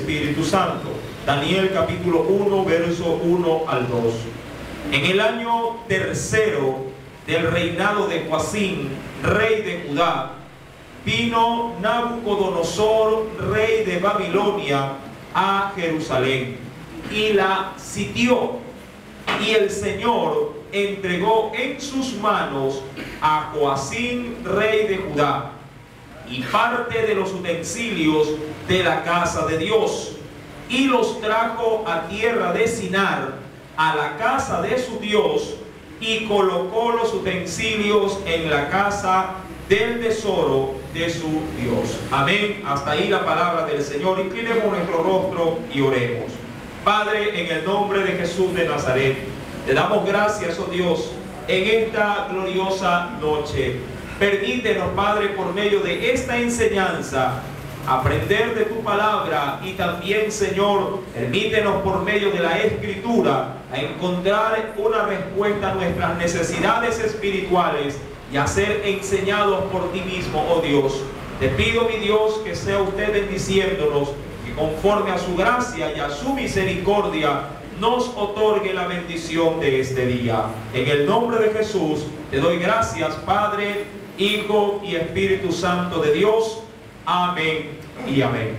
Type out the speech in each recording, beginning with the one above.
Espíritu Santo. Daniel capítulo 1, verso 1 al 2. En el año tercero del reinado de Joacim, rey de Judá, vino Nabucodonosor, rey de Babilonia, a Jerusalén y la sitió. Y el Señor entregó en sus manos a Joacim, rey de Judá, y parte de los utensilios de la casa de Dios, y los trajo a tierra de Sinar, a la casa de su Dios, y colocó los utensilios en la casa del tesoro de su Dios. Amén. Hasta ahí la palabra del Señor. Inclinemos nuestro rostro y oremos. Padre, en el nombre de Jesús de Nazaret, te damos gracias, oh Dios, en esta gloriosa noche. Permítenos, Padre, por medio de esta enseñanza, aprender de tu palabra, y también, Señor, permítenos por medio de la Escritura a encontrar una respuesta a nuestras necesidades espirituales y a ser enseñados por ti mismo, oh Dios. Te pido, mi Dios, que sea usted bendiciéndonos, que conforme a su gracia y a su misericordia nos otorgue la bendición de este día. En el nombre de Jesús te doy gracias, Padre, Hijo y Espíritu Santo de Dios. Amén y amén.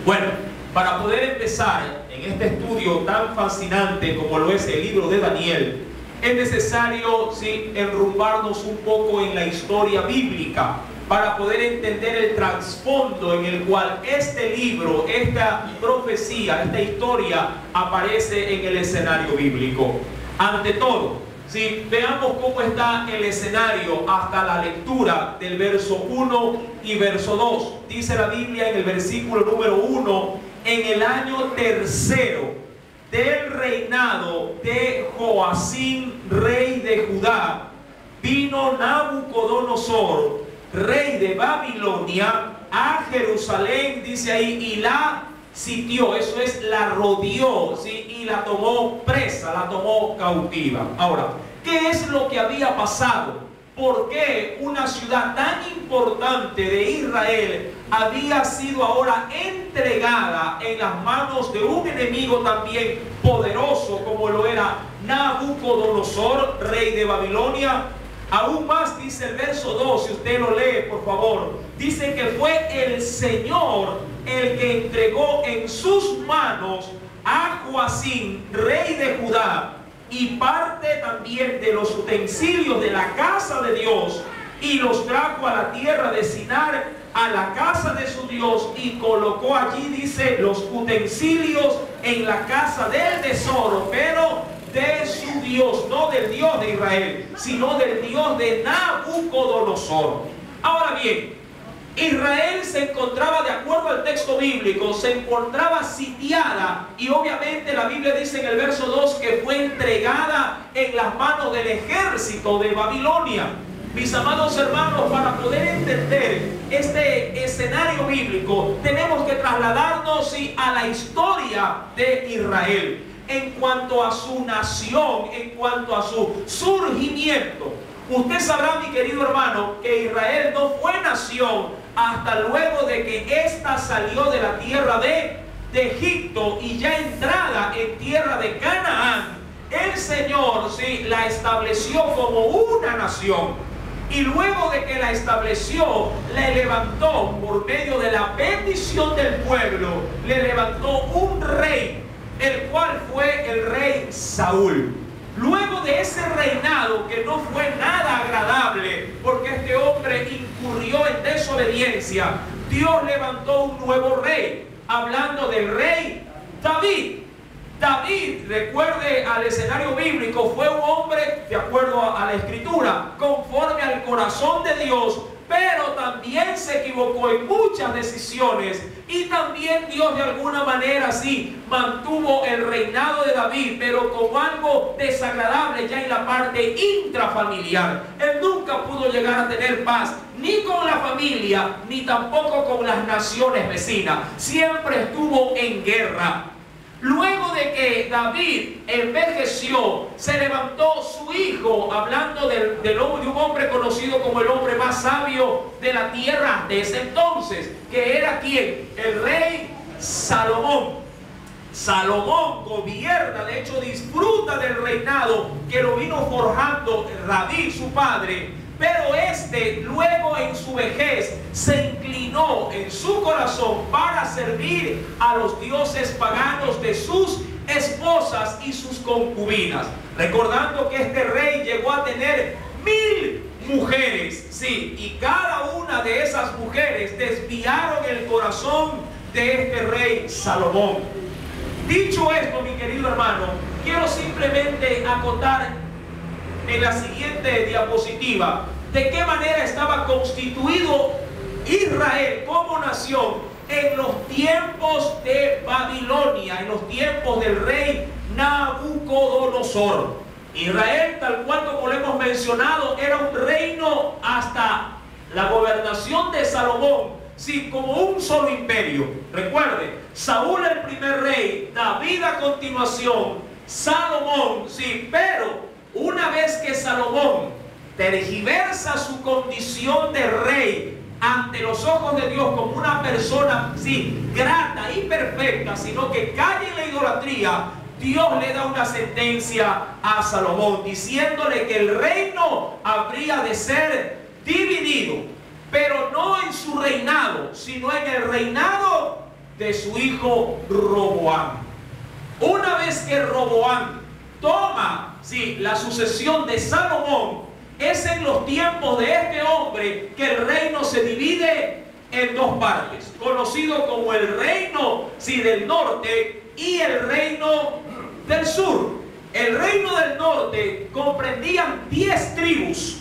Bueno, para poder empezar en este estudio tan fascinante como lo es el libro de Daniel, es necesario, sí, enrumbarnos un poco en la historia bíblica para poder entender el trasfondo en el cual este libro, esta profecía, esta historia aparece en el escenario bíblico. Ante todo, sí, veamos cómo está el escenario hasta la lectura del verso 1 y verso 2. Dice la Biblia en el versículo número 1: en el año tercero del reinado de Joacim, rey de Judá, vino Nabucodonosor, rey de Babilonia, a Jerusalén, dice ahí, y la sitió, eso es, la rodeó, ¿sí? Y la tomó presa, la tomó cautiva. Ahora, ¿qué es lo que había pasado? ¿Por qué una ciudad tan importante de Israel había sido ahora entregada en las manos de un enemigo también poderoso como lo era Nabucodonosor, rey de Babilonia? Aún más dice el verso 2, si usted lo lee, por favor, dice que fue el Señor el que entregó en sus manos a Joacim, rey de Judá, y parte también de los utensilios de la casa de Dios, y los trajo a la tierra de Sinar, a la casa de su Dios, y colocó allí, dice, los utensilios en la casa del tesoro, pero de su Dios, no del Dios de Israel, sino del Dios de Nabucodonosor. Ahora bien, Israel se encontraba, de acuerdo al texto bíblico, se encontraba sitiada, y obviamente la Biblia dice en el verso 2 que fue entregada en las manos del ejército de Babilonia. Mis amados hermanos, para poder entender este escenario bíblico, tenemos que trasladarnos, sí, a la historia de Israel en cuanto a su nación, en cuanto a su surgimiento. Usted sabrá, mi querido hermano, que Israel no fue nación hasta luego de que ésta salió de la tierra de Egipto, y ya entrada en tierra de Canaán, el Señor, sí, la estableció como una nación. Y luego de que la estableció, le levantó por medio de la bendición del pueblo, le levantó un rey, el cual fue el rey Saúl. Luego de ese reinado, que no fue nada agradable, porque este hombre incurrió en desobediencia, Dios levantó un nuevo rey, hablando del rey David. David, recuerde al escenario bíblico, fue un hombre, de acuerdo a la escritura, conforme al corazón de Dios, pero también se equivocó en muchas decisiones, y también Dios de alguna manera sí mantuvo el reinado de David, pero como algo desagradable ya en la parte intrafamiliar. Él nunca pudo llegar a tener paz ni con la familia, ni tampoco con las naciones vecinas. Siempre estuvo en guerra. Luego de que David envejeció, se levantó su hijo, hablando de un hombre conocido como el hombre más sabio de la tierra de ese entonces, que era ¿quién? El rey Salomón. Salomón gobierna, de hecho disfruta del reinado que lo vino forjando David, su padre, pero luego en su vejez se inclinó en su corazón para servir a los dioses paganos de sus esposas y sus concubinas, recordando que este rey llegó a tener 1000 mujeres, sí, y cada una de esas mujeres desviaron el corazón de este rey Salomón. Dicho esto, mi querido hermano, quiero simplemente acotar en la siguiente diapositiva de qué manera estaba constituido Israel como nación en los tiempos de Babilonia, en los tiempos del rey Nabucodonosor. Israel, tal cual como lo hemos mencionado, era un reino hasta la gobernación de Salomón, sí, como un solo imperio. Recuerde, Saúl el primer rey, David a continuación, Salomón, sí, pero una vez que Salomón tergiversa su condición de rey ante los ojos de Dios como una persona, sí, grata y perfecta, sino que cae en la idolatría, Dios le da una sentencia a Salomón diciéndole que el reino habría de ser dividido, pero no en su reinado, sino en el reinado de su hijo Roboam. Una vez que Roboam toma, sí, la sucesión de Salomón, es en los tiempos de este hombre que el reino se divide en dos partes, conocido como el reino, sí, del norte y el reino del sur. El reino del norte comprendían 10 tribus,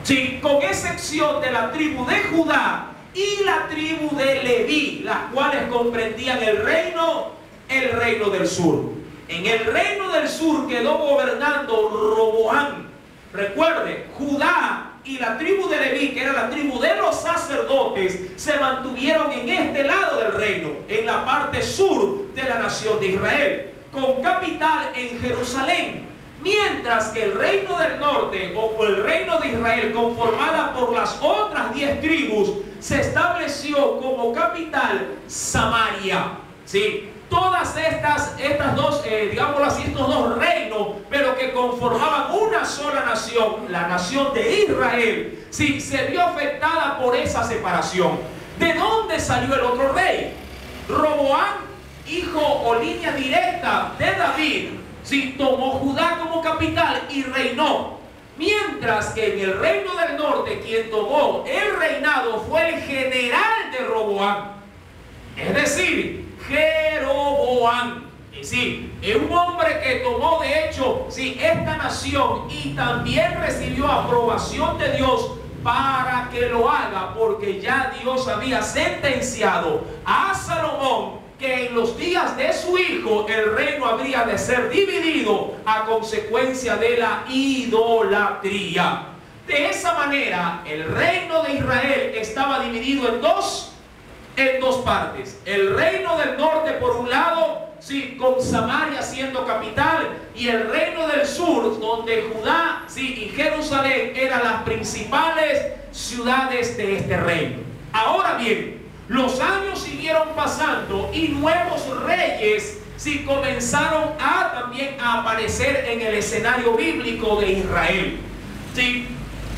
sí, con excepción de la tribu de Judá y la tribu de Leví, las cuales comprendían el reino del sur. En el reino del sur quedó gobernando Roboam. Recuerde, Judá y la tribu de Leví, que era la tribu de los sacerdotes, se mantuvieron en este lado del reino, en la parte sur de la nación de Israel, con capital en Jerusalén. Mientras que el reino del norte, o el reino de Israel, conformada por las otras 10 tribus, se estableció como capital Samaria. ¿Sí? Todas estas dos, digámoslo así, estos dos reinos, pero que conformaban una sola nación, la nación de Israel, sí, se vio afectada por esa separación. ¿De dónde salió el otro rey? Roboam, hijo o línea directa de David, sí, tomó Judá como capital y reinó. Mientras que en el reino del norte, quien tomó el reinado fue el general de Roboam, es decir, Jeroboam. Y sí, es un hombre que tomó de hecho, sí, esta nación y también recibió aprobación de Dios para que lo haga, porque ya Dios había sentenciado a Salomón que en los días de su hijo el reino habría de ser dividido a consecuencia de la idolatría. De esa manera, el reino de Israel estaba dividido en dos partes. El reino del norte por un lado, sí, con Samaria siendo capital, y el reino del sur, donde Judá, sí, y Jerusalén eran las principales ciudades de este reino. Ahora bien, los años siguieron pasando y nuevos reyes, sí, comenzaron también a aparecer en el escenario bíblico de Israel. Sí,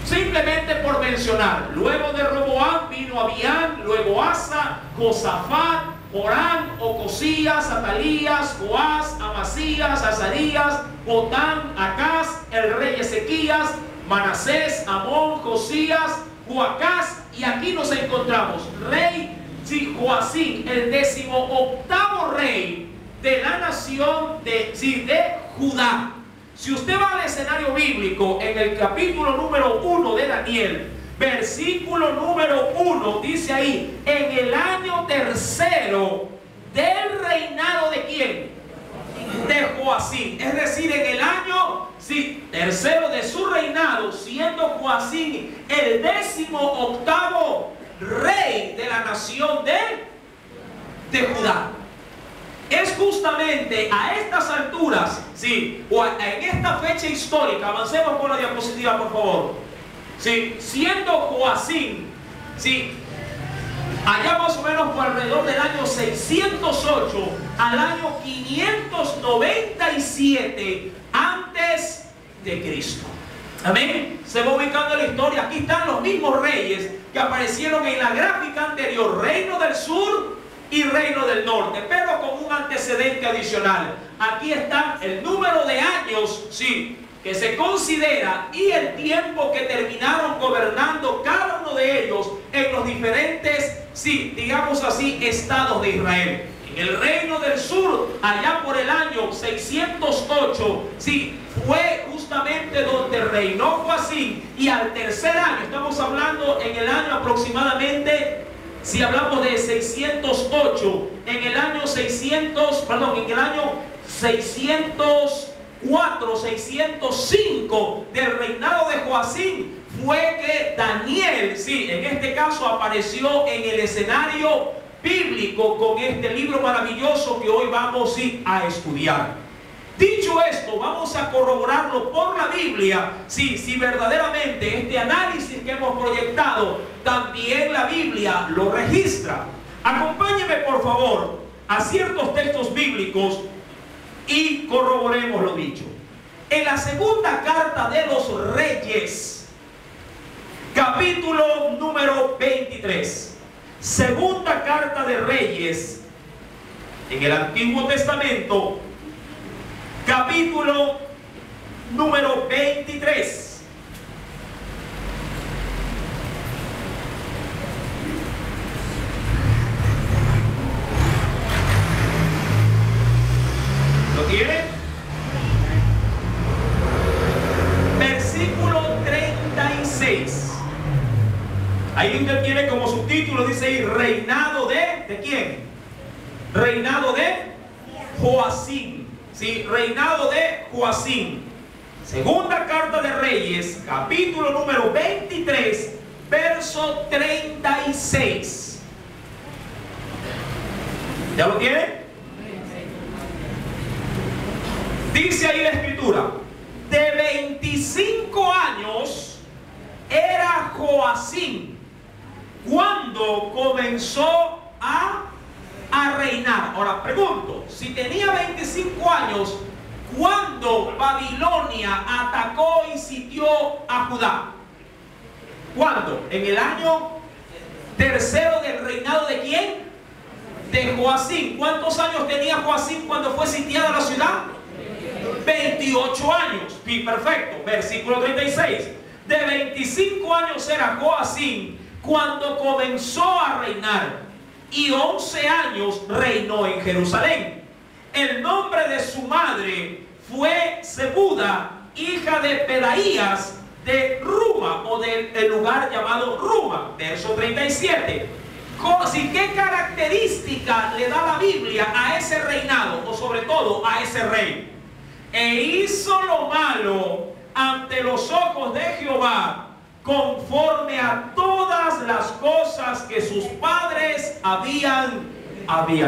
simplemente por mencionar, luego de Roboam vino Abián, luego Asa, Josafat, Joram, Ocosías, Atalías, Joás, Amasías, Azarías, Jotán, Acaz, el rey Ezequías, Manasés, Amón, Josías, Joacás, y aquí nos encontramos, rey, sí, Joacim, el 18º rey de la nación de Judá. Si usted va al escenario bíblico, en el capítulo número 1 de Daniel, versículo número 1, dice ahí, en el año tercero del reinado de ¿quién? De Joacim. Es decir, en el año, sí, tercero de su reinado, siendo Joacim el 18º rey de la nación de Judá. Es justamente a estas alturas, sí, o en esta fecha histórica, avancemos con la diapositiva, por favor. Sí, siendo Joacim, sí, allá más o menos por alrededor del año 608 al año 597 antes de Cristo. Amén. Se va ubicando la historia. Aquí están los mismos reyes que aparecieron en la gráfica anterior: reino del sur y reino del norte, pero con un antecedente adicional. Aquí está el número de años, sí, que se considera, y el tiempo que terminaron gobernando cada uno de ellos en los diferentes, sí, digamos así, estados de Israel. En el reino del sur, allá por el año 608, sí, fue justamente donde reinó Joacim, y al tercer año, estamos hablando en el año aproximadamente, si hablamos de 608, en el año 604, 605 del reinado de Joacim, fue que Daniel, sí, en este caso apareció en el escenario bíblico con este libro maravilloso que hoy vamos, sí, a estudiar. Dicho esto, vamos a corroborarlo por la Biblia, sí, si verdaderamente este análisis que hemos proyectado, también la Biblia lo registra. Acompáñeme por favor a ciertos textos bíblicos y corroboremos lo dicho. En la segunda carta de los Reyes, capítulo número 23. Segunda carta de Reyes, en el Antiguo Testamento, capítulo número 23. ¿Lo tiene? Versículo 36. Ahí usted tiene como subtítulo, dice ahí, reinado ¿de quién? Reinado de Joacim. Sí, reinado de Joacim. Segunda carta de Reyes, capítulo número 23, verso 36. ¿Ya lo tiene? Dice ahí la escritura: de 25 años era Joacim cuando comenzó a reinar. Ahora pregunto, si tenía 25 años cuando Babilonia atacó y sitió a Judá, ¿cuándo? En el año tercero del reinado ¿de quién? De Joacim. ¿Cuántos años tenía Joacim cuando fue sitiada la ciudad? 28 años. Sí, perfecto. Versículo 36. De 25 años era Joacim cuando comenzó a reinar, y 11 años reinó en Jerusalén. El nombre de su madre fue Zebuda, hija de Pedaías de Ruma, o del lugar llamado Ruma. Verso 37. ¿Qué característica le da la Biblia a ese reinado, o sobre todo a ese rey? E hizo lo malo ante los ojos de Jehová, conforme a todas las cosas que sus padres habían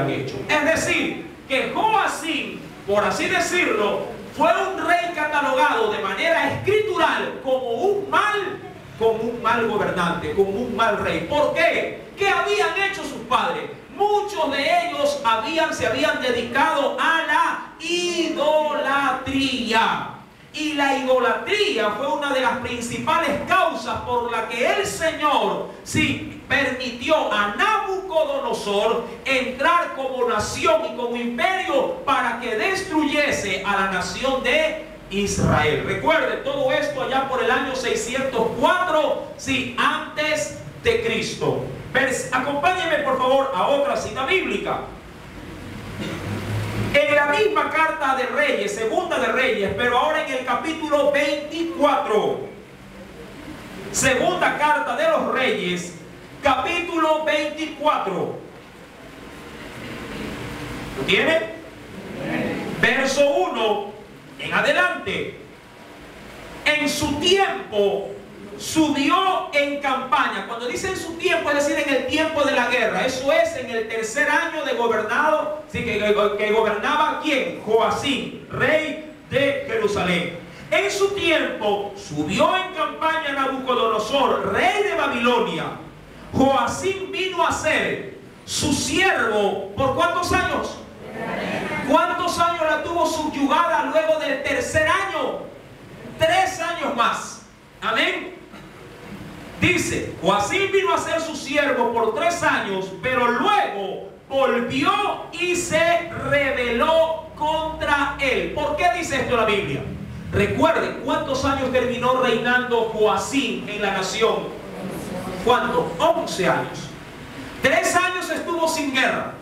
hecho. Es decir, que Joacim, por así decirlo, fue un rey catalogado de manera escritural como un mal gobernante, como un mal rey. ¿Por qué? ¿Qué habían hecho sus padres? Muchos de ellos se habían dedicado a la idolatría. Y la idolatría fue una de las principales causas por la que el Señor sí permitió a Nabucodonosor entrar como nación y como imperio para que destruyese a la nación de Israel. Recuerde todo esto allá por el año 604, sí, antes de Cristo. Acompáñenme por favor a otra cita bíblica. En la misma carta de Reyes, segunda de Reyes, pero ahora en el capítulo 24. Segunda carta de los Reyes, capítulo 24. ¿Lo tiene? Verso 1 en adelante. En su tiempo subió en campaña. Cuando dice en su tiempo, es decir, en el tiempo de la guerra. Eso es en el tercer año de gobernado, sí, que gobernaba ¿quién? Joacim, rey de Jerusalén. En su tiempo subió en campaña Nabucodonosor, rey de Babilonia, Joacim vino a ser su siervo, ¿por cuántos años? ¿Cuántos años la tuvo subyugada luego del tercer año? 3 años más. Amén. Dice, Joacim vino a ser su siervo por 3 años, pero luego volvió y se rebeló contra él. ¿Por qué dice esto la Biblia? Recuerden, ¿cuántos años terminó reinando Joacim en la nación? ¿Cuántos? 11 años. 3 años estuvo sin guerra.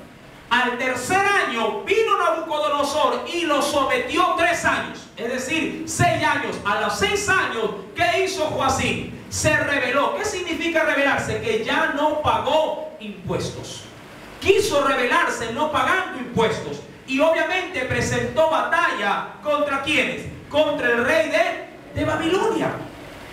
Al tercer año vino Nabucodonosor y lo sometió 3 años. Es decir, 6 años. A los 6 años, ¿qué hizo Joacim? Se rebeló. ¿Qué significa rebelarse? Que ya no pagó impuestos. Quiso rebelarse no pagando impuestos. Y obviamente presentó batalla ¿contra quiénes? Contra el rey de Babilonia.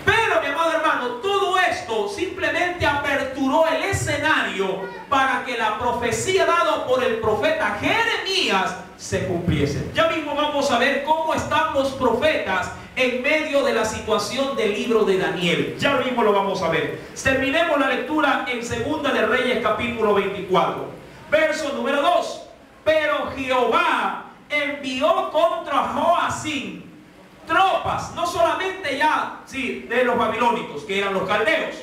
Pero, mi amado hermano, todo esto simplemente aperturó el escenario para que la profecía dada por el profeta Jeremías se cumpliese. Ya mismo vamos a ver cómo están los profetas en medio de la situación del libro de Daniel. Ya mismo lo vamos a ver. Terminemos la lectura en Segunda de Reyes capítulo 24. Verso número 2. Pero Jehová envió contra Joacim tropas, no solamente ya de los babilónicos, que eran los caldeos.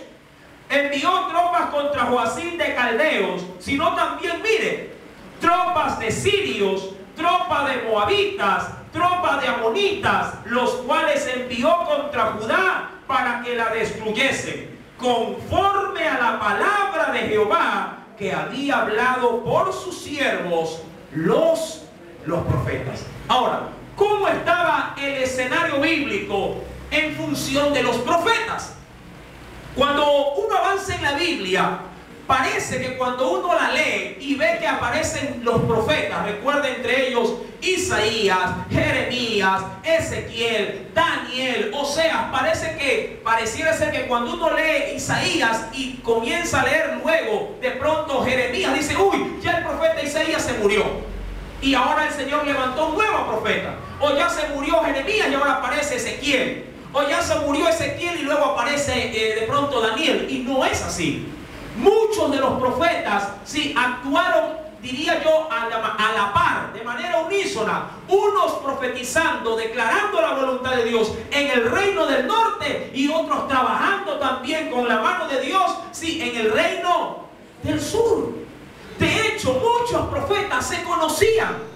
Envió tropas contra Joacim de caldeos, sino también, mire, tropas de sirios, tropas de moabitas, tropas de amonitas, los cuales envió contra Judá para que la destruyesen, conforme a la palabra de Jehová que había hablado por sus siervos los profetas. Ahora, ¿cómo estaba el escenario bíblico en función de los profetas? Cuando uno avanza en la Biblia, parece que cuando uno la lee y ve que aparecen los profetas, recuerda entre ellos Isaías, Jeremías, Ezequiel, Daniel, Oseas, pareciera ser que cuando uno lee Isaías y comienza a leer luego de pronto Jeremías, dice, uy, ya el profeta Isaías se murió. Y ahora el Señor levantó un nuevo profeta. O ya se murió Jeremías y ahora aparece Ezequiel. O ya se murió Ezequiel y luego aparece de pronto Daniel. Y no es así. Muchos de los profetas actuaron, diría yo, a la par, de manera unísona. Unos profetizando, declarando la voluntad de Dios en el reino del norte, y otros trabajando también con la mano de Dios, en el reino del sur. De hecho, muchos profetas se conocían.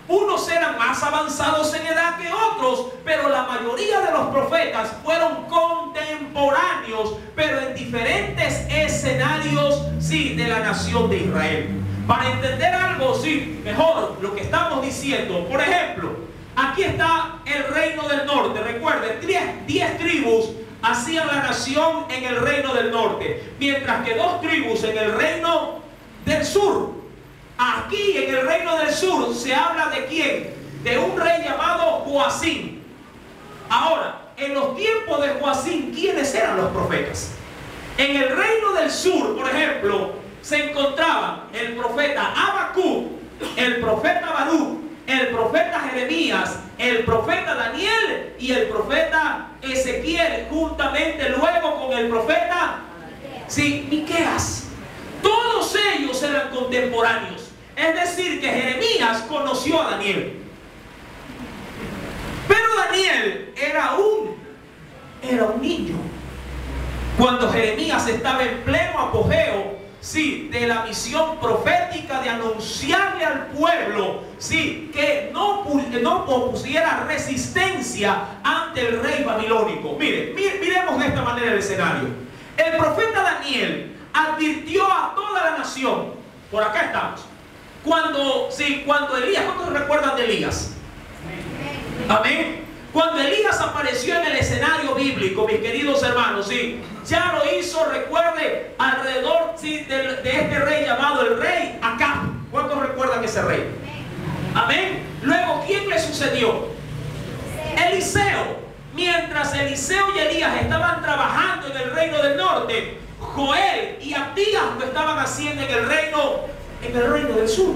Unos eran más avanzados en edad que otros, pero la mayoría de los profetas fueron contemporáneos, pero en diferentes escenarios, de la nación de Israel. Para entender algo, mejor lo que estamos diciendo, por ejemplo, aquí está el reino del norte. Recuerden, 10 tribus hacían la nación en el reino del norte, mientras que 2 tribus en el reino del sur. Aquí en el reino del sur se habla de quién? De un rey llamado Joacim. Ahora, en los tiempos de Joacim, ¿quiénes eran los profetas? En el reino del sur, por ejemplo, se encontraban el profeta Habacuc, el profeta Baruch, el profeta Jeremías, el profeta Daniel y el profeta Ezequiel, juntamente luego con el profeta Miqueas. Todos ellos eran contemporáneos. Es decir, que Jeremías conoció a Daniel. Pero Daniel era un niño cuando Jeremías estaba en pleno apogeo de la misión profética de anunciarle al pueblo que no opusiera resistencia ante el rey babilónico. Miremos de esta manera el escenario. El profeta Daniel advirtió a toda la nación. Por acá estamos. Cuando Elías, ¿cuántos recuerdan de Elías? Amén. Cuando Elías apareció en el escenario bíblico, mis queridos hermanos, ya lo hizo, recuerde, alrededor de este rey llamado el rey Acab. ¿Cuántos recuerdan ese rey? Amén. Luego, ¿quién le sucedió? Eliseo. Mientras Eliseo y Elías estaban trabajando en el reino del norte, Joel y Abdías lo estaban haciendo en el reino del sur.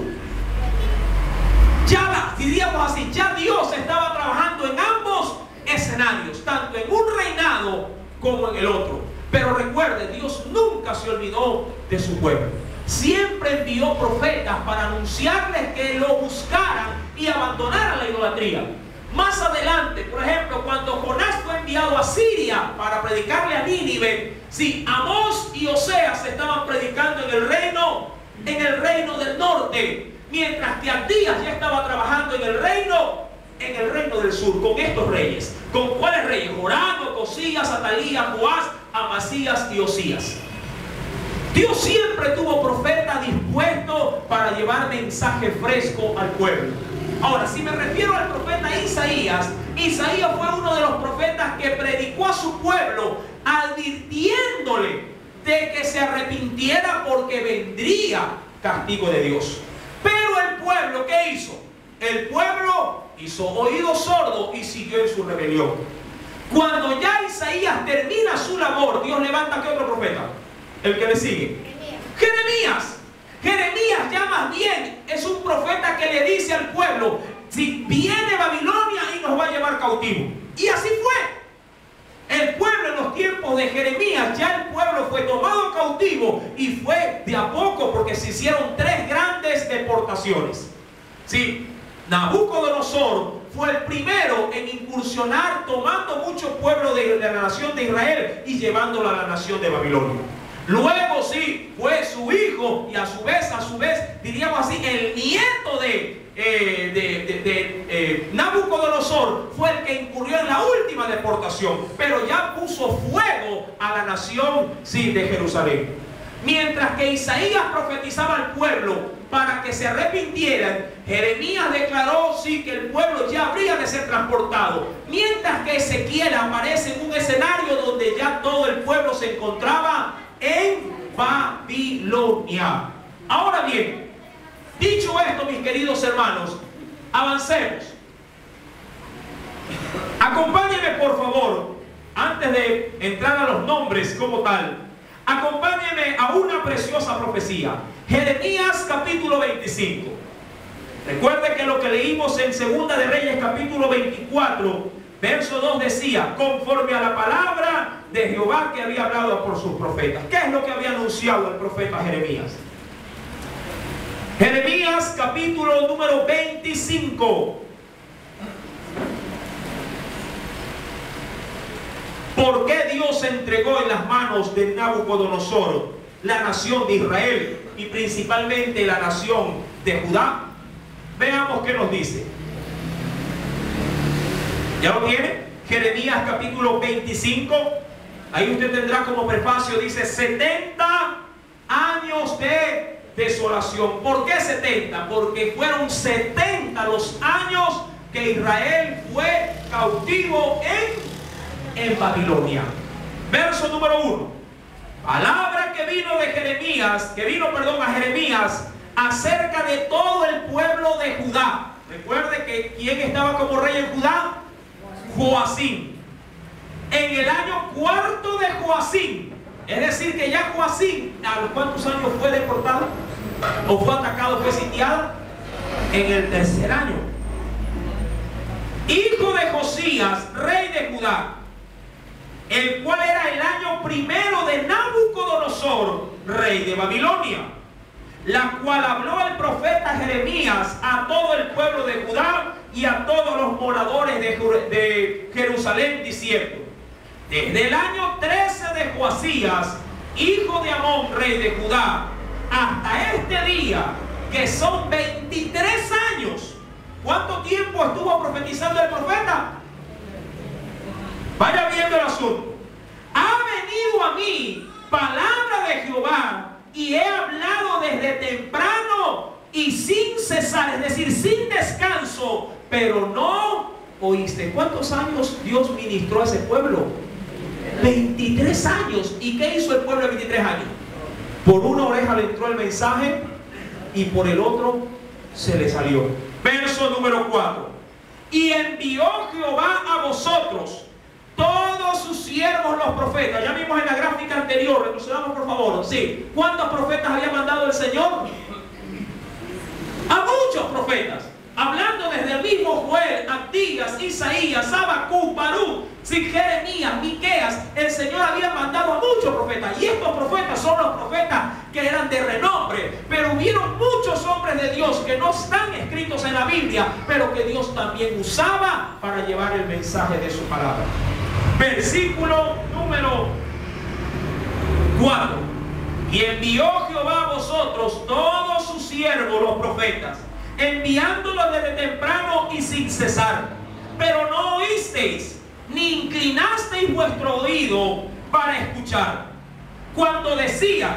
Diríamos así, ya Dios estaba trabajando en ambos escenarios, tanto en un reinado como en el otro. Pero recuerde, Dios nunca se olvidó de su pueblo. Siempre envió profetas para anunciarles que lo buscaran y abandonaran la idolatría. Más adelante, por ejemplo, cuando Jonás fue enviado a Siria para predicarle a Nínive, sí, Amós y Oseas estaban predicando en el reino del norte, mientras que Abdías ya estaba trabajando en el reino del sur, con estos reyes. ¿Con cuáles reyes? Joram, Ocosías, Atalías, Joás, Amasías y Osías. Dios siempre tuvo profetas dispuestos para llevar mensaje fresco al pueblo. Ahora, si me refiero al profeta Isaías, Isaías fue uno de los profetas que predicó a su pueblo, advirtiéndole de que se arrepintiera porque vendría castigo de Dios. Pero el pueblo, ¿qué hizo? El pueblo hizo oído sordo y siguió en su rebelión. Cuando ya Isaías termina su labor, Dios levanta ¿qué otro profeta? El que le sigue. Jeremías. Jeremías ya más bien es un profeta que le dice al pueblo, si viene Babilonia y nos va a llevar cautivo. Y así fue. El pueblo en los tiempos de Jeremías, ya el pueblo fue tomado cautivo y fue de a poco porque se hicieron 3 grandes deportaciones. Sí, Nabucodonosor fue el primero en incursionar tomando mucho pueblo de la nación de Israel y llevándolo a la nación de Babilonia. Luego sí, fue su hijo y a su vez, diríamos así, el nieto de Nabucodonosor fue el que incurrió en la última deportación, pero ya puso fuego a la nación, sí, de Jerusalén. Mientras que Isaías profetizaba al pueblo para que se arrepintieran, Jeremías declaró, sí, que el pueblo ya habría de ser transportado. Mientras que Ezequiel aparece en un escenario donde ya todo el pueblo se encontraba en Babilonia. Ahora bien, dicho esto, mis queridos hermanos, avancemos. Acompáñenme, por favor, antes de entrar a los nombres como tal, acompáñenme a una preciosa profecía. Jeremías capítulo 25. Recuerde que lo que leímos en Segunda de Reyes capítulo 24, verso 2 decía, conforme a la palabra de Jehová que había hablado por sus profetas. ¿Qué es lo que había anunciado el profeta Jeremías? Jeremías capítulo número 25. ¿Por qué Dios entregó en las manos de Nabucodonosor la nación de Israel y principalmente la nación de Judá? Veamos qué nos dice. ¿Ya lo tiene? Jeremías capítulo 25. Ahí usted tendrá como prefacio, dice 70 años de desolación. ¿Por qué 70? Porque fueron 70 los años que Israel fue cautivo en Babilonia. Verso número 1. Palabra que vino de Jeremías, a Jeremías acerca de todo el pueblo de Judá. Recuerde que ¿quién estaba como rey en Judá? Joacim. En el año 4 de Joacim, es decir que ya Joacim, ¿a los cuántos años fue deportado? ¿O fue atacado, fue sitiado? En el 3er año. Hijo de Josías, rey de Judá, el cual era el año primero de Nabucodonosor, rey de Babilonia, la cual habló el profeta Jeremías a todo el pueblo de Judá y a todos los moradores de Jerusalén, diciendo, desde el año 13 de Joasías, hijo de Amón, rey de Judá, hasta este día, que son 23 años. ¿Cuánto tiempo estuvo profetizando el profeta? Vaya viendo el asunto. Ha venido a mí palabra de Jehová y he hablado desde temprano y sin cesar, es decir, sin descanso, pero no oíste. ¿Cuántos años Dios ministró a ese pueblo? 23 años. ¿Y qué hizo el pueblo de 23 años? Por una oreja le entró el mensaje y por el otro se le salió. Verso número 4. Y envió Jehová a vosotros todos sus siervos los profetas. Ya vimos en la gráfica anterior, retrocedamos por favor. Sí. ¿Cuántos profetas había mandado el Señor? A muchos profetas. Hablando desde el mismo Joel, Abdías, Isaías, Habacuc, Baruch, Si Jeremías, Miqueas, el Señor había mandado a muchos profetas, y estos profetas son los profetas que eran de renombre, pero hubieron muchos hombres de Dios que no están escritos en la Biblia, pero que Dios también usaba para llevar el mensaje de su palabra. Versículo número 4. Y envió Jehová a vosotros todos sus siervos los profetas, enviándolos desde temprano y sin cesar. Pero no oísteis, ni inclinasteis vuestro oído para escuchar. Cuando decía: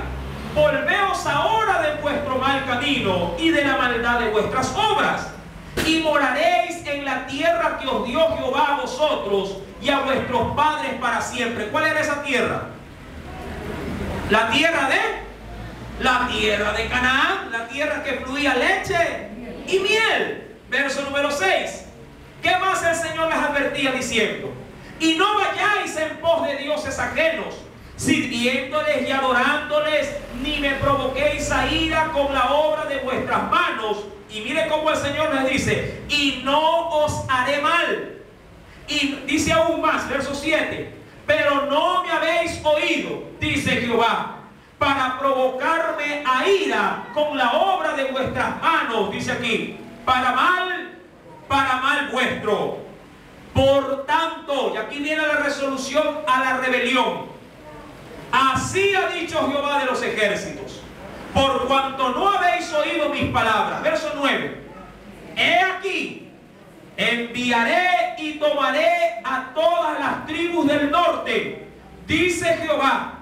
volveos ahora de vuestro mal camino y de la maldad de vuestras obras, y moraréis en la tierra que os dio Jehová a vosotros y a vuestros padres para siempre. ¿Cuál era esa tierra? La tierra de Canaán, la tierra que fluía leche y miel. Verso número 6. ¿Qué más el Señor les advertía diciendo? Y no vayáis en pos de dioses ajenos, sirviéndoles y adorándoles, ni me provoquéis a ira con la obra de vuestras manos. Y mire cómo el Señor les dice: y no os haré mal. Y dice aún más, verso 7: pero no me habéis oído, dice Jehová, para provocarme a ira con la obra de vuestras manos. Dice aquí: para mal vuestro. Por tanto, y aquí viene la resolución a la rebelión. Así ha dicho Jehová de los ejércitos: por cuanto no habéis oído mis palabras. Verso 9: he aquí, enviaré y tomaré a todas las tribus del norte, dice Jehová,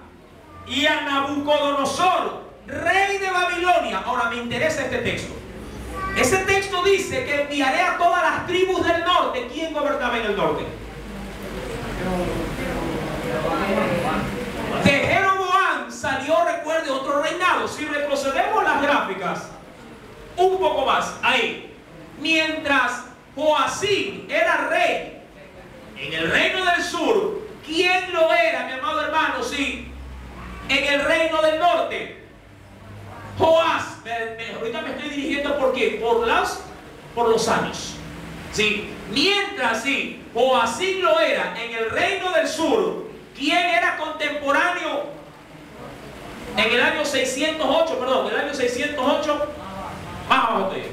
y a Nabucodonosor, rey de Babilonia. Ahora me interesa este texto. Ese texto dice que enviaré a todas las tribus del norte. ¿Quién gobernaba en el norte? De Jeroboam salió, recuerde, otro reinado. Si retrocedemos las gráficas un poco más, ahí, mientras Joacim era rey en el reino del sur, ¿quién lo era, mi amado hermano? Sí, en el reino del norte, Joás. Ahorita me estoy dirigiendo ¿por qué? Por los años. Sí, mientras sí, Joacim lo era en el reino del sur, ¿quién era contemporáneo en el año 608? Perdón, el año 608, más abajo estoy.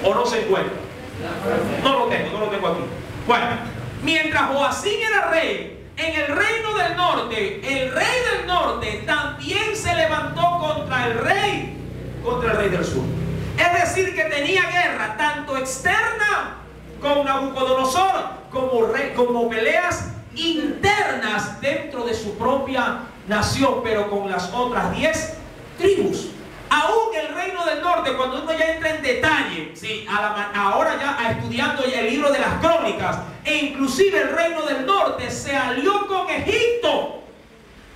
¿O no se encuentra? No lo tengo aquí. Bueno, mientras Joacim era rey en el reino del norte, el rey del norte también se levantó contra el rey del sur. Es decir, que tenía guerra tanto externa con Nabucodonosor como peleas internas dentro de su propia nación, pero con las otras 10 tribus. Aún el reino del norte, cuando uno ya entra en detalle, ¿sí? Ahora ya estudiando el libro de las crónicas, e inclusive el reino del norte se alió con Egipto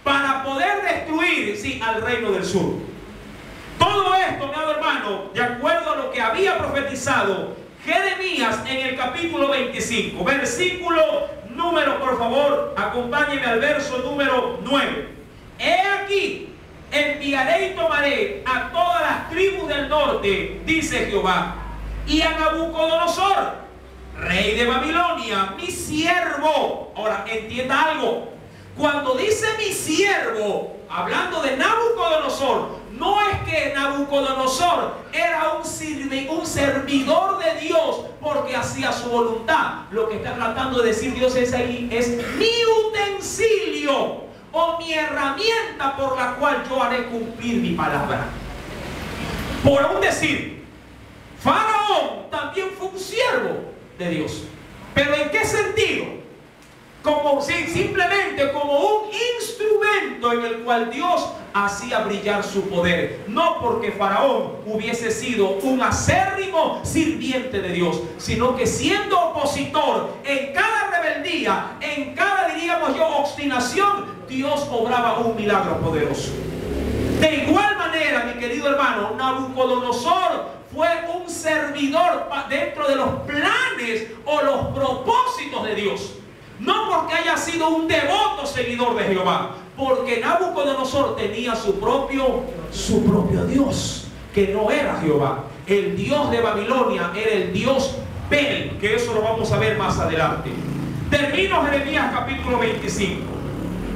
para poder destruir, ¿sí?, al reino del sur. Todo esto, mi amado hermano, de acuerdo a lo que había profetizado Jeremías en el capítulo 25, versículo número, por favor, acompáñenme al verso número 9. He aquí, enviaré y tomaré a todas las tribus del norte, dice Jehová, y a Nabucodonosor, rey de Babilonia, mi siervo. Ahora, entienda algo. Cuando dice mi siervo, hablando de Nabucodonosor, no es que Nabucodonosor era un servidor de Dios porque hacía su voluntad. Lo que está tratando de decir Dios es ahí, es mi utensilio o mi herramienta por la cual yo haré cumplir mi palabra. Por aún decir, Faraón también fue un siervo de Dios. ¿Pero en qué sentido? Simplemente como un instrumento en el cual Dios hacía brillar su poder. No porque Faraón hubiese sido un acérrimo sirviente de Dios, sino que siendo opositor en cada rebeldía, en cada, diríamos yo, obstinación, Dios obraba un milagro poderoso. De igual manera, mi querido hermano, Nabucodonosor fue un servidor dentro de los planes o los propósitos de Dios. No porque haya sido un devoto seguidor de Jehová, porque Nabucodonosor tenía su propio Dios, que no era Jehová. El Dios de Babilonia era el Dios Bel, que eso lo vamos a ver más adelante. Termino Jeremías capítulo 25,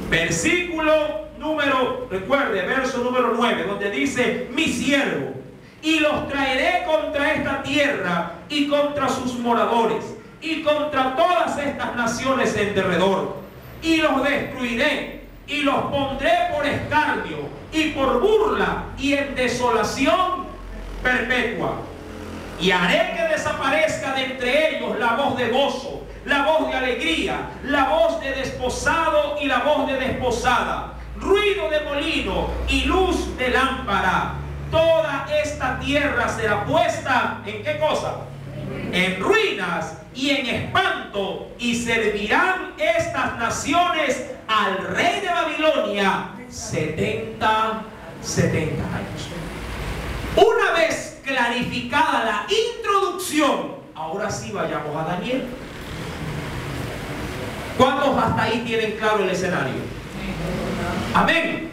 versículo número, recuerde, verso número 9, donde dice: mi siervo, y los traeré contra esta tierra y contra sus moradores y contra todas estas naciones en derredor, y los destruiré y los pondré por escarnio y por burla y en desolación perpetua, y haré que desaparezca de entre ellos la voz de gozo, la voz de alegría, la voz de desposado y la voz de desposada, ruido de molino y luz de lámpara. Toda esta tierra será puesta ¿en qué cosa? En ruinas y en espanto, y servirán estas naciones al rey de Babilonia 70 años. Una vez clarificada la introducción, ahora sí vayamos a Daniel. ¿Cuántos hasta ahí tienen claro el escenario? Amén.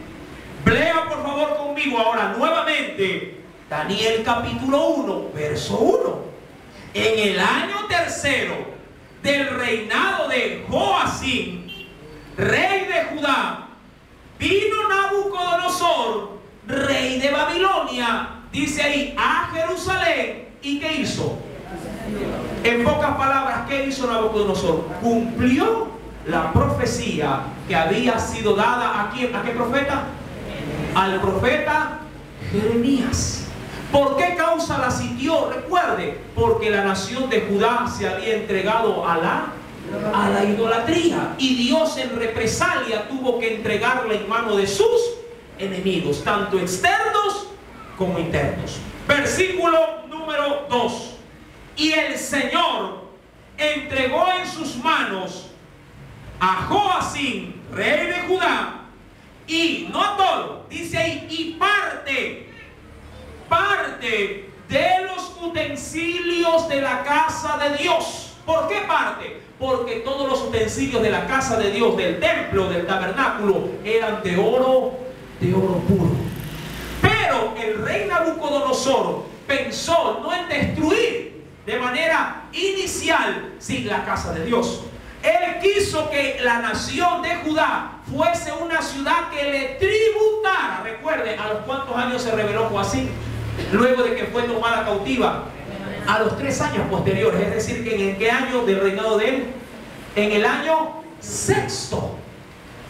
Lea por favor conmigo ahora nuevamente Daniel capítulo 1, verso 1. En el año tercero del reinado de Joacim, rey de Judá, vino Nabucodonosor, rey de Babilonia, dice ahí, a Jerusalén. ¿Y qué hizo? En pocas palabras, ¿qué hizo Nabucodonosor? Cumplió la profecía que había sido dada ¿a quién? ¿A qué profeta? Al profeta Jeremías. ¿Por qué causa la sitió? Recuerde, porque la nación de Judá se había entregado a la idolatría, y Dios en represalia tuvo que entregarla en manos de sus enemigos, tanto externos como internos. Versículo número 2. Y el Señor entregó en sus manos a Joacim, rey de Judá, y no todo, dice ahí, y parte de los utensilios de la casa de Dios. ¿Por qué parte? Porque todos los utensilios de la casa de Dios, del templo, del tabernáculo, eran de oro puro. Pero el rey Nabucodonosor pensó no en destruir de manera inicial la casa de Dios. Él quiso que la nación de Judá fuese una ciudad que le tributara. Recuerde, ¿a los cuántos años se rebeló Joacim? Luego de que fue tomada cautiva. A los 3 años posteriores. Es decir, que ¿en qué año del reinado de él? En el año 6.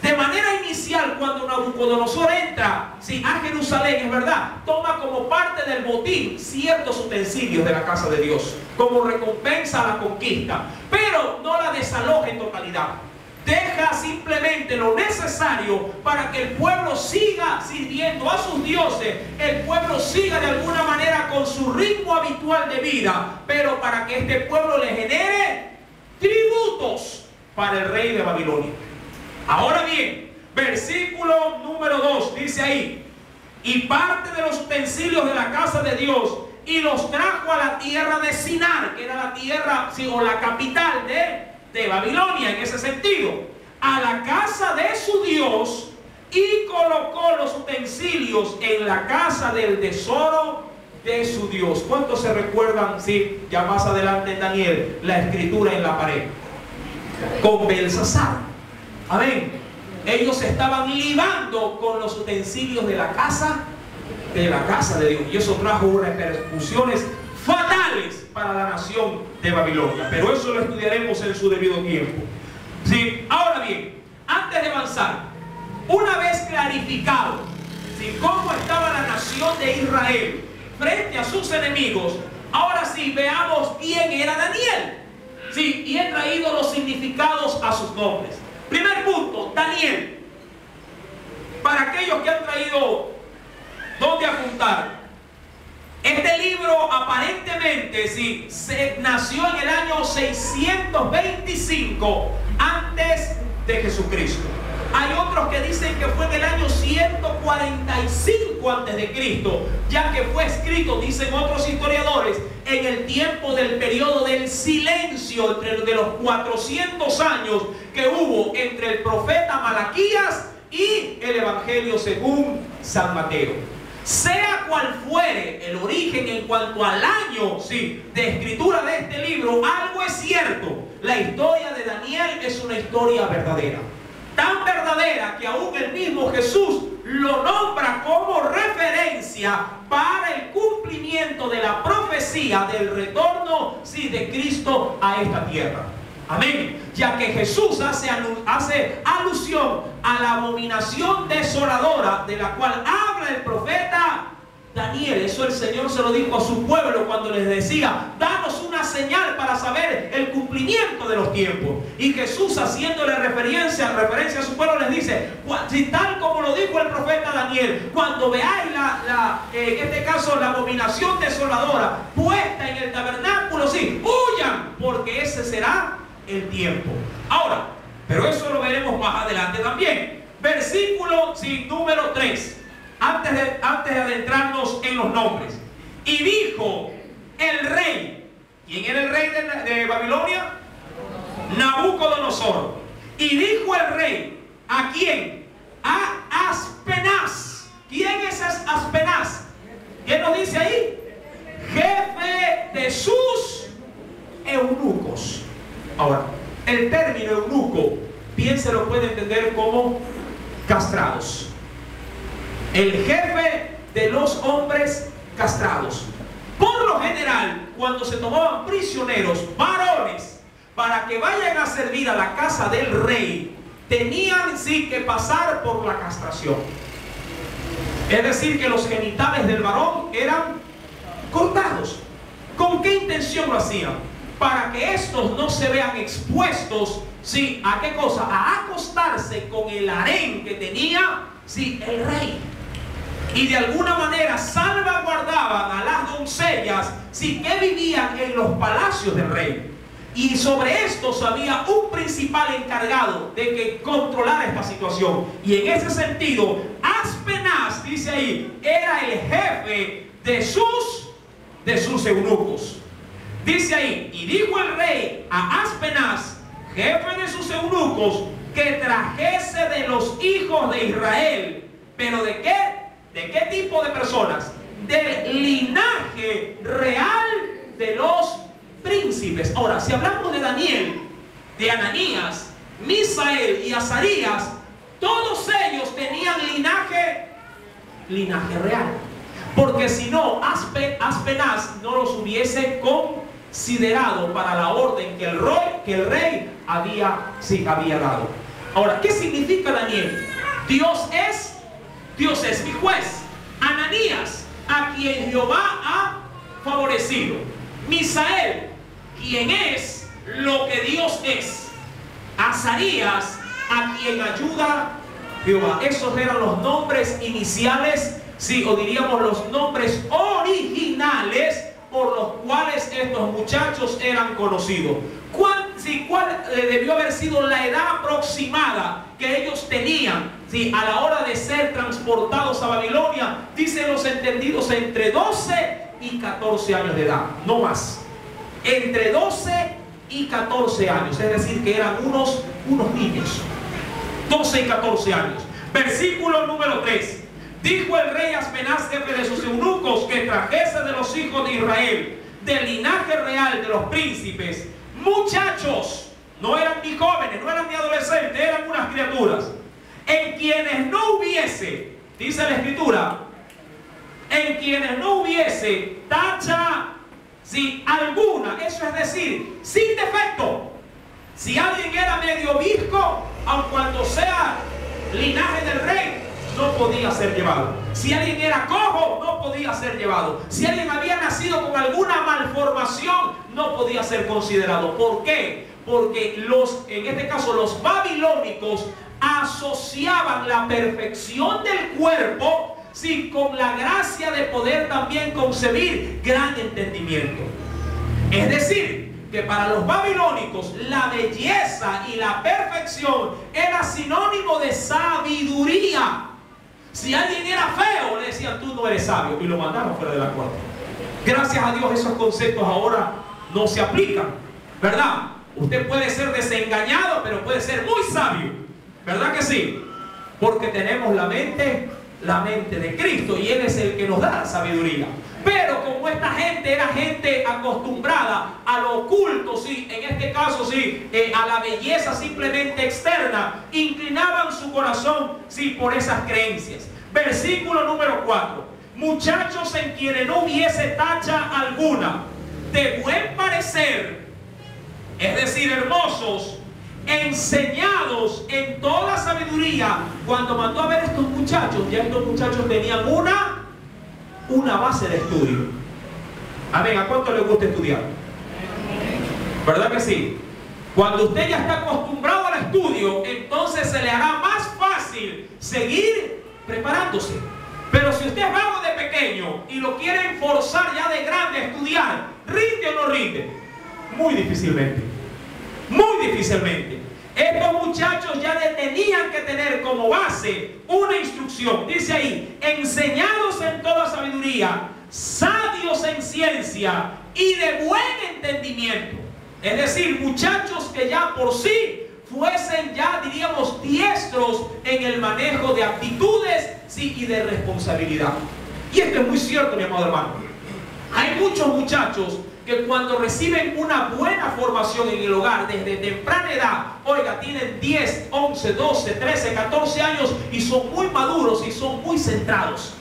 De manera inicial, cuando Nabucodonosor entra a Jerusalén, es verdad, toma como parte del botín ciertos utensilios de la casa de Dios, como recompensa a la conquista, pero no la desaloja en totalidad. Deja simplemente lo necesario para que el pueblo siga sirviendo a sus dioses, el pueblo siga de alguna manera con su ritmo habitual de vida, pero para que este pueblo le genere tributos para el rey de Babilonia. Ahora bien, versículo número 2 dice ahí: y parte de los utensilios de la casa de Dios, y los trajo a la tierra de Sinar, que era la tierra, o la capital de Babilonia en ese sentido, a la casa de su Dios, y colocó los utensilios en la casa del tesoro de su Dios. ¿Cuántos se recuerdan, ya más adelante en Daniel, la escritura en la pared? Con Belsasar. Amén. Ellos estaban libando con los utensilios de la casa de Dios, y eso trajo unas repercusiones fatales para la nación de Babilonia, pero eso lo estudiaremos en su debido tiempo. Ahora bien, antes de avanzar, una vez clarificado cómo estaba la nación de Israel frente a sus enemigos, ahora sí veamos quién era Daniel. Y he traído los significados a sus nombres. Primer punto, Daniel. Para aquellos que han traído dónde apuntar, este libro aparentemente nació en el año 625 antes de Jesucristo. Hay otros que dicen que fue en el año 145 antes de Cristo, ya que fue escrito, dicen otros historiadores, en el tiempo del periodo del silencio, de los 400 años que hubo entre el profeta Malaquías y el Evangelio según San Mateo. Sea cual fuere el origen en cuanto al año de escritura de este libro, algo es cierto: la historia de Daniel es una historia verdadera. Tan verdadera que aún el mismo Jesús lo nombra como referencia para el cumplimiento de la profecía del retorno de Cristo a esta tierra. Amén. Ya que Jesús hace alusión a la abominación desoladora de la cual habla el profeta Daniel. Eso el Señor se lo dijo a su pueblo cuando les decía: danos una señal para saber el cumplimiento de los tiempos. Y Jesús, haciéndole referencia a su pueblo, les dice: si tal como lo dijo el profeta Daniel, cuando veáis en este caso la abominación desoladora puesta en el tabernáculo, huyan, porque ese será el tiempo. Ahora, pero eso lo veremos más adelante también. Versículo número 3. Antes de adentrarnos en los nombres. Y dijo el rey. ¿Quién era el rey de Babilonia? Nabucodonosor. Y dijo el rey. ¿A quién? A Aspenaz. ¿Quién es Aspenaz? ¿Qué nos dice ahí? Jefe de sus eunucos. Ahora, el término eunuco, bien se lo puede entender como castrados. El jefe de los hombres castrados. Por lo general, cuando se tomaban prisioneros varones para que vayan a servir a la casa del rey, tenían que pasar por la castración. Es decir, que los genitales del varón eran cortados. ¿Con qué intención lo hacían? Para que estos no se vean expuestos, ¿a qué cosa? A acostarse con el harén que tenía, el rey. Y de alguna manera salvaguardaban a las doncellas, que vivían en los palacios del rey. Y sobre estos había un principal encargado de que controlara esta situación. Y en ese sentido, Aspenaz, dice ahí, era el jefe de sus eunucos. Dice ahí: y dijo el rey a Aspenaz, jefe de sus eunucos, que trajese de los hijos de Israel. ¿Pero de qué? ¿De qué tipo de personas? Del linaje real de los príncipes. Ahora, si hablamos de Daniel, de Ananías, Misael y Azarías, todos ellos tenían linaje real. Porque si no, Aspenaz no los hubiese considerado para la orden que el rey había dado. Ahora, ¿qué significa Daniel? Dios es mi juez. Ananías, a quien Jehová ha favorecido. Misael, quien es lo que Dios es. Azarías, a quien ayuda Jehová. Esos eran los nombres iniciales, o diríamos los nombres originales por los cuales estos muchachos eran conocidos. ¿Cuál debió haber sido la edad aproximada que ellos tenían a la hora de ser transportados a Babilonia? Dicen los entendidos, entre 12 y 14 años de edad, no más. Entre 12 y 14 años, es decir, que eran unos niños. 12 y 14 años. Versículo número 3. Dijo el rey Aspenaz, jefe de sus eunucos, que trajese de los hijos de Israel, del linaje real de los príncipes, muchachos, no eran ni jóvenes, no eran ni adolescentes, eran unas criaturas, en quienes no hubiese, dice la escritura, en quienes no hubiese tacha alguna, eso es decir, sin defecto. Si alguien era medio visco, aun cuando sea linaje del rey, no podía ser llevado. Si alguien era cojo, no podía ser llevado. Si alguien había nacido con alguna malformación, no podía ser considerado. ¿Por qué? Porque en este caso los babilónicos asociaban la perfección del cuerpo con la gracia de poder también concebir gran entendimiento. Es decir, que para los babilónicos la belleza y la perfección era sinónimo de sabiduría. Si alguien era feo, le decían: tú no eres sabio, y lo mandaron fuera de la corte. Gracias a Dios esos conceptos ahora no se aplican, ¿verdad? Usted puede ser desengañado, pero puede ser muy sabio, ¿verdad que sí? Porque tenemos la mente la mente de Cristo, y Él es el que nos da la sabiduría. Pero como esta gente era gente acostumbrada a lo oculto, sí, en este caso sí, a la belleza simplemente externa, inclinaban su corazón sí por esas creencias. Versículo número 4: muchachos en quienes no hubiese tacha alguna, de buen parecer, es decir, hermosos, enseñados en toda sabiduría. Cuando mandó a ver a estos muchachos, ya estos muchachos tenían una base de estudio. Amén. ¿A cuánto le gusta estudiar? ¿Verdad que sí? Cuando usted ya está acostumbrado al estudio, entonces se le hará más fácil seguir preparándose. Pero si usted es vago de pequeño y lo quieren forzar ya de grande a estudiar, ¿rinde o no rinde? Muy difícilmente. Muy difícilmente. Estos muchachos ya tenían que tener como base una instrucción. Dice ahí: enseñados en toda sabiduría, sabios en ciencia y de buen entendimiento. Es decir, muchachos que ya por sí fuesen ya, diríamos, diestros en el manejo de actitudes, sí, y de responsabilidad. Y esto es muy cierto, mi amado hermano. Hay muchos muchachos que cuando reciben una buena formación en el hogar desde temprana edad, oiga, tienen 10, 11, 12, 13, 14 años y son muy maduros y son muy centrados.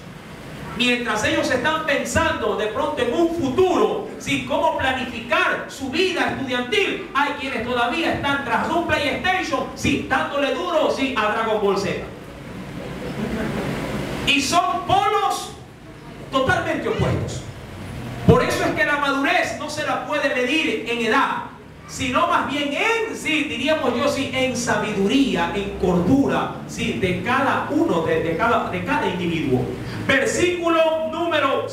Mientras ellos están pensando de pronto en un futuro, ¿sí?, cómo planificar su vida estudiantil, hay quienes todavía están tras un PlayStation, sí, dándole duro, sí, a Dragon Ball Z. Y son polos totalmente opuestos. Por eso es que la madurez no se la puede medir en edad, sino más bien en, sí, diríamos yo, sí, en sabiduría, en cordura, sí, de cada uno, de cada individuo. Versículo número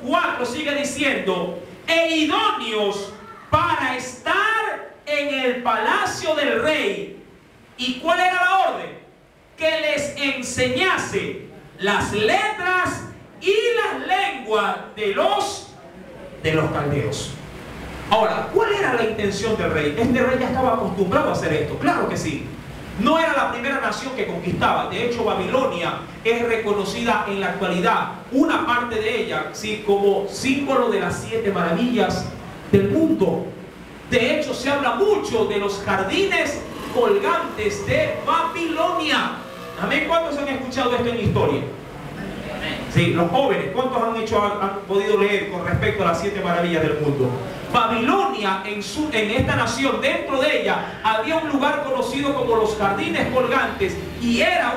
4 sigue diciendo: e idóneos para estar en el palacio del rey. ¿Y cuál era la orden? Que les enseñase las letras y las lenguas de los caldeos. Ahora, ¿cuál era la intención del rey? Este rey ya estaba acostumbrado a hacer esto, claro que sí. No era la primera nación que conquistaba. De hecho, Babilonia es reconocida en la actualidad, una parte de ella, sí, como símbolo de las 7 maravillas del mundo. De hecho, se habla mucho de los jardines colgantes de Babilonia. Amén. ¿Cuántos han escuchado esto en historia? Sí, los jóvenes, ¿cuántos han podido leer con respecto a las 7 maravillas del mundo? Babilonia, en esta nación, dentro de ella, había un lugar conocido como los jardines colgantes, y era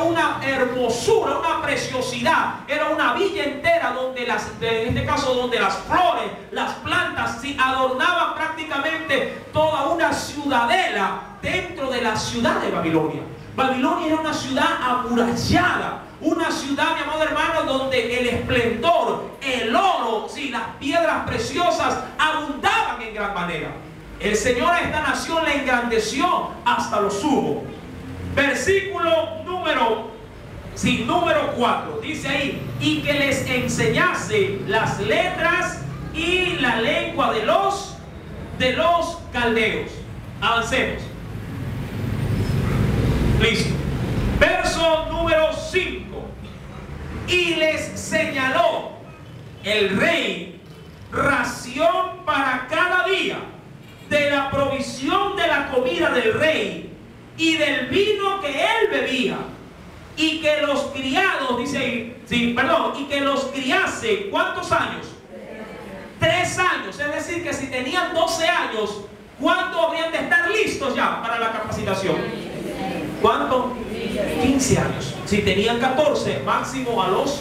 una hermosura, una preciosidad, era una villa entera donde en este caso, donde las flores, las plantas, sí, adornaban prácticamente toda una ciudadela dentro de la ciudad de Babilonia. Babilonia era una ciudad amurallada, una ciudad, mi amado hermano, donde el esplendor, el oro, sí, las piedras preciosas abundaban en gran manera. El Señor a esta nación la engrandeció hasta lo sumo. Versículo número 4, dice ahí: y que les enseñase las letras y la lengua de los caldeos. Avancemos. Listo. Verso número 5. Y les señaló el rey ración para cada día de la provisión de la comida del rey y del vino que él bebía, y que los criados, dice ahí, sí, perdón, y que los criase, ¿cuántos años? 3 años. Es decir, que si tenían 12 años, ¿cuánto habrían de estar listos ya para la capacitación? ¿Cuánto? 15 años. Si tenían 14, máximo a los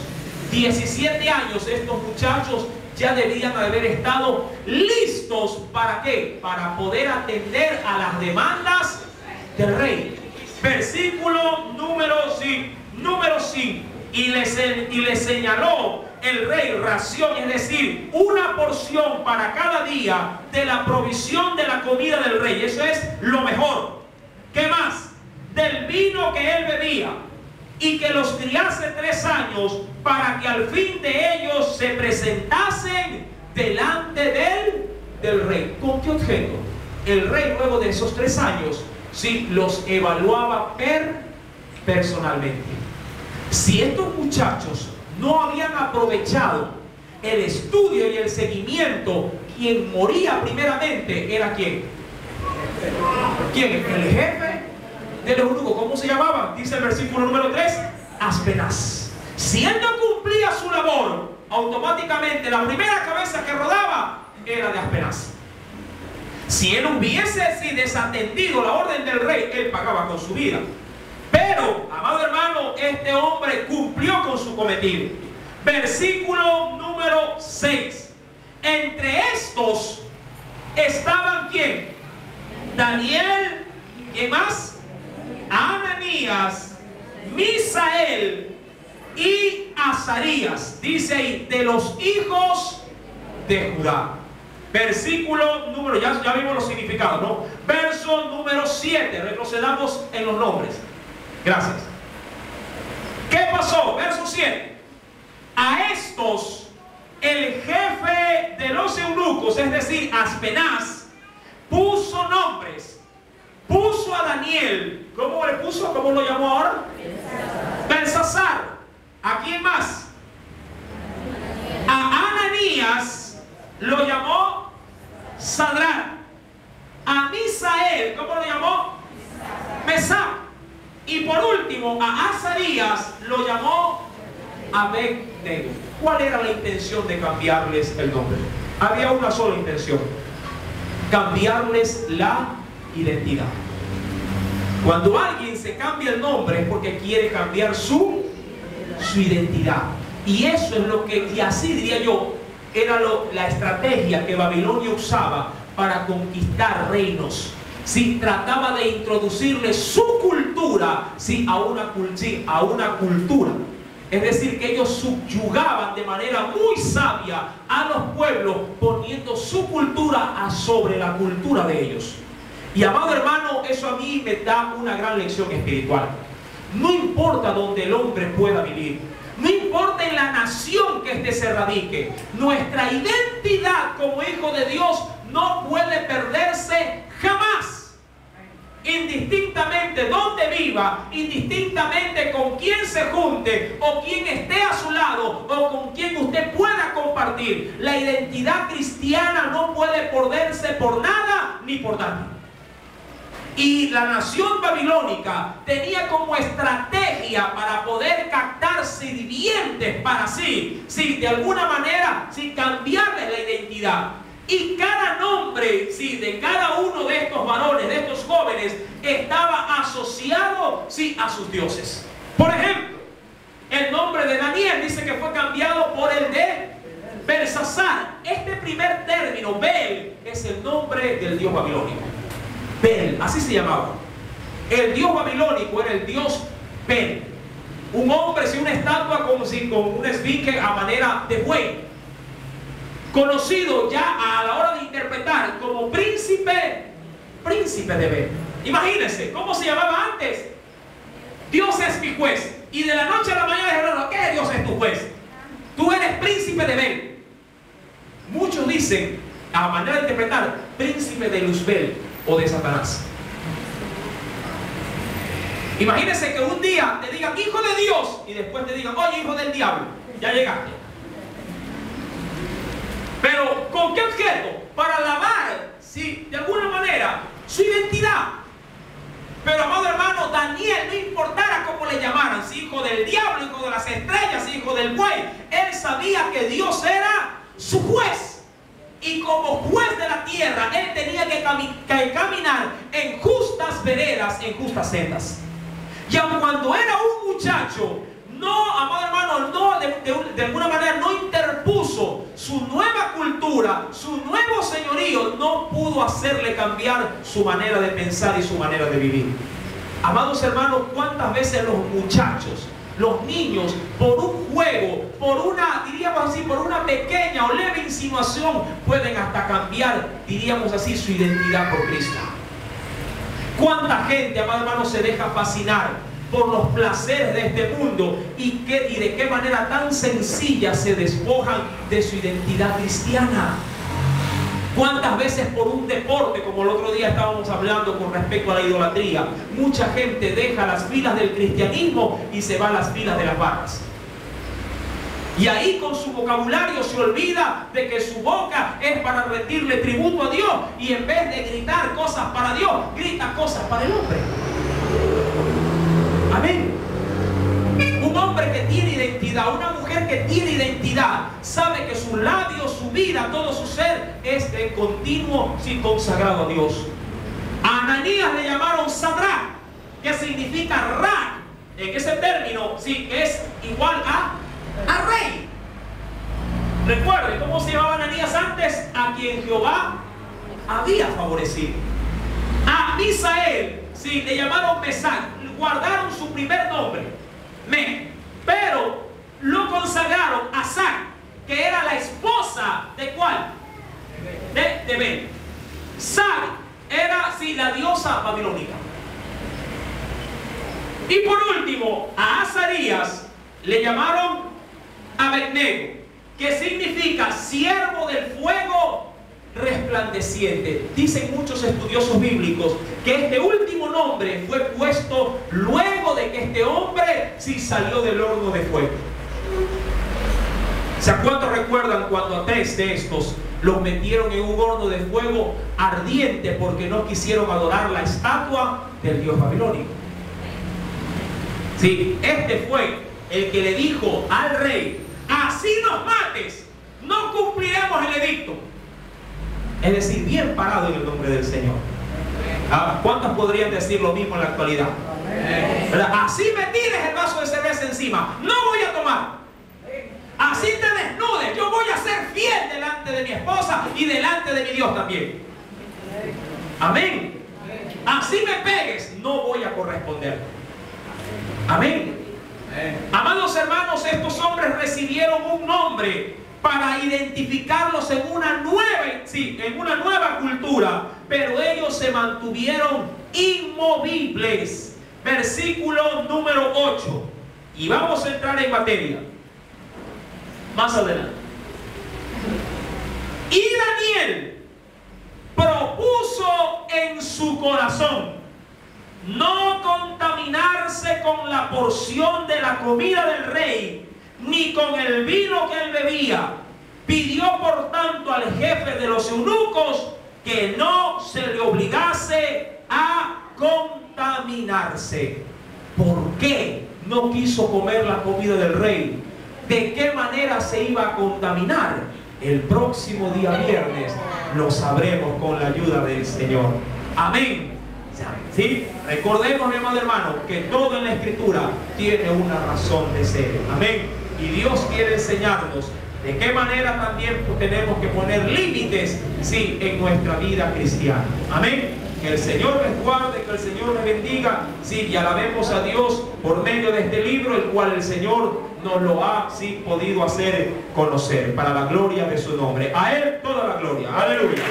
17 años, estos muchachos ya debían haber estado listos. ¿Para qué? Para poder atender a las demandas del rey. Versículo número 5. Y le señaló el rey ración, es decir, una porción para cada día de la provisión de la comida del rey. Eso es lo mejor. ¿Qué más? Del vino que él bebía, y que los criase 3 años, para que al fin de ellos se presentasen delante del rey. ¿Con qué objeto? El rey, luego de esos 3 años, sí, los evaluaba personalmente. Si estos muchachos no habían aprovechado el estudio y el seguimiento, quien moría primeramente era ¿quién? ¿Quién? El jefe del eunuco. ¿Cómo se llamaba? Dice el versículo número 3, Aspenaz. Si él no cumplía su labor, automáticamente la primera cabeza que rodaba era de Aspenaz. Si él hubiese desatendido la orden del rey, él pagaba con su vida. Pero, amado hermano, este hombre cumplió con su cometido. Versículo número 6. Entre estos estaban ¿quién? Daniel, ¿quién más? Ananías, Misael y Azarías. Dice ahí, de los hijos de Judá. Versículo número, ya vimos los significados, ¿no? Verso número 7, retrocedamos en los nombres. Gracias. ¿Qué pasó? Verso 7. A estos, el jefe de los eunucos, es decir, Aspenaz, puso nombres. Puso a Daniel, ¿cómo le puso? ¿Cómo lo llamó ahora? Belsasar. ¿A quién más? A Ananías lo llamó Sadrach. A Misael, ¿cómo lo llamó? Mesac. Y por último, a Azarías lo llamó Abed-nego. ¿Cuál era la intención de cambiarles el nombre? Había una sola intención: cambiarles la identidad. Cuando alguien se cambia el nombre es porque quiere cambiar su identidad. Y eso es lo que, y así diría yo, era la estrategia que Babilonia usaba para conquistar reinos. Si trataba de introducirle su cultura, a una cultura. Es decir, que ellos subyugaban de manera muy sabia a los pueblos, poniendo su cultura sobre la cultura de ellos. Y amado hermano, eso a mí me da una gran lección espiritual. No importa donde el hombre pueda vivir, no importa en la nación que éste se radique, nuestra identidad como hijo de Dios no puede perderse jamás. Indistintamente donde viva, indistintamente con quién se junte o quién esté a su lado o con quien usted pueda compartir, la identidad cristiana no puede perderse por nada ni por nadie. Y la nación babilónica tenía como estrategia para poder captar sirvientes para sí, de alguna manera, cambiarles la identidad. Y cada nombre, de cada uno de estos varones, de estos jóvenes, estaba asociado, a sus dioses. Por ejemplo, el nombre de Daniel dice que fue cambiado por el de Belsasar. Este primer término, Bel, es el nombre del dios babilónico. Bel, así se llamaba. El dios babilónico era el dios Bel. Un hombre, una estatua con una esfinge a manera de buey. Conocido ya a la hora de interpretar como príncipe de Bel. Imagínense, ¿cómo se llamaba antes? Dios es mi juez. Y de la noche a la mañana dijeron, ¿qué Dios es tu juez? Tú eres príncipe de Bel. Muchos dicen, a manera de interpretar, príncipe de Luzbel o de Satanás. Imagínense que un día te digan hijo de Dios y después te digan, oye, hijo del diablo, ya llegaste. Pero ¿con qué objeto? Para alabar, de alguna manera, su identidad. Pero amado hermano, Daniel, no importara cómo le llamaran, si hijo del diablo, hijo de las estrellas, hijo del buey, él sabía que Dios era su juez. Y como juez de la tierra, él tenía que caminar en justas veredas, en justas sendas. Y aun cuando era un muchacho, no, amado hermano, no, de alguna manera no interpuso su nueva cultura, su nuevo señorío, no pudo hacerle cambiar su manera de pensar y su manera de vivir. Amados hermanos, ¿cuántas veces los muchachos, los niños, por un juego, por una, diríamos así, por una pequeña o leve insinuación, pueden hasta cambiar, diríamos así, su identidad por Cristo? ¿Cuánta gente, amado hermano, se deja fascinar por los placeres de este mundo y de qué manera tan sencilla se despojan de su identidad cristiana? ¿Cuántas veces por un deporte, como el otro día estábamos hablando con respecto a la idolatría, mucha gente deja las filas del cristianismo y se va a las filas de las barras? Y ahí con su vocabulario se olvida de que su boca es para rendirle tributo a Dios, y en vez de gritar cosas para Dios, grita cosas para el hombre. Amén. Un hombre que tiene identidad, una mujer que tiene identidad, sabe que sus labios, su vida, todo su ser es de continuo sin consagrado a Dios. A Ananías le llamaron Sadrach, que significa Ra, en ese término, sí, que es igual a rey. Recuerden cómo se llamaba Ananías antes, a quien Jehová había favorecido. A Misael, sí, le llamaron Mesac, guardaron su primer nombre, pero lo consagraron a Sac, que era la esposa de ¿cuál? De Ben. Sac era, sí, la diosa babilónica. Y por último, a Azarías le llamaron Abednego, que significa siervo del fuego resplandeciente. Dicen muchos estudiosos bíblicos que este último nombre fue puesto luego de que este hombre sí salió del horno de fuego. ¿Se cuántos recuerdan cuando a 3 de estos los metieron en un horno de fuego ardiente porque no quisieron adorar la estatua del dios babilónico? Sí, este fue el que le dijo al rey: así nos mates, no cumpliremos el edicto. Es decir, bien parado en el nombre del Señor. ¿Cuántos podrían decir lo mismo en la actualidad? Así me tires el vaso de cerveza encima, no voy a tomar. Así te desnudes, yo voy a ser fiel delante de mi esposa y delante de mi Dios también. Amén. Así me pegues, no voy a corresponder. Amén. Amados hermanos, estos hombres recibieron un nombre para identificarlos en una nueva cultura, pero ellos se mantuvieron inmovibles. Versículo número 8. Y vamos a entrar en materia más adelante. Y Daniel propuso en su corazón no contaminarse con la porción de la comida del rey, ni con el vino que él bebía. Pidió por tanto al jefe de los eunucos que no se le obligase a contaminarse. ¿Por qué no quiso comer la comida del rey? ¿De qué manera se iba a contaminar? El próximo día viernes lo sabremos con la ayuda del Señor. Amén. ¿Sí? Recordemos, mi amado hermano, que todo en la Escritura tiene una razón de ser. Amén. Y Dios quiere enseñarnos de qué manera también tenemos que poner límites, sí, en nuestra vida cristiana. Amén. Que el Señor les guarde, que el Señor les bendiga. Sí, y alabemos a Dios por medio de este libro, el cual el Señor nos lo ha, sí, podido hacer conocer, para la gloria de su nombre. A Él toda la gloria. Aleluya.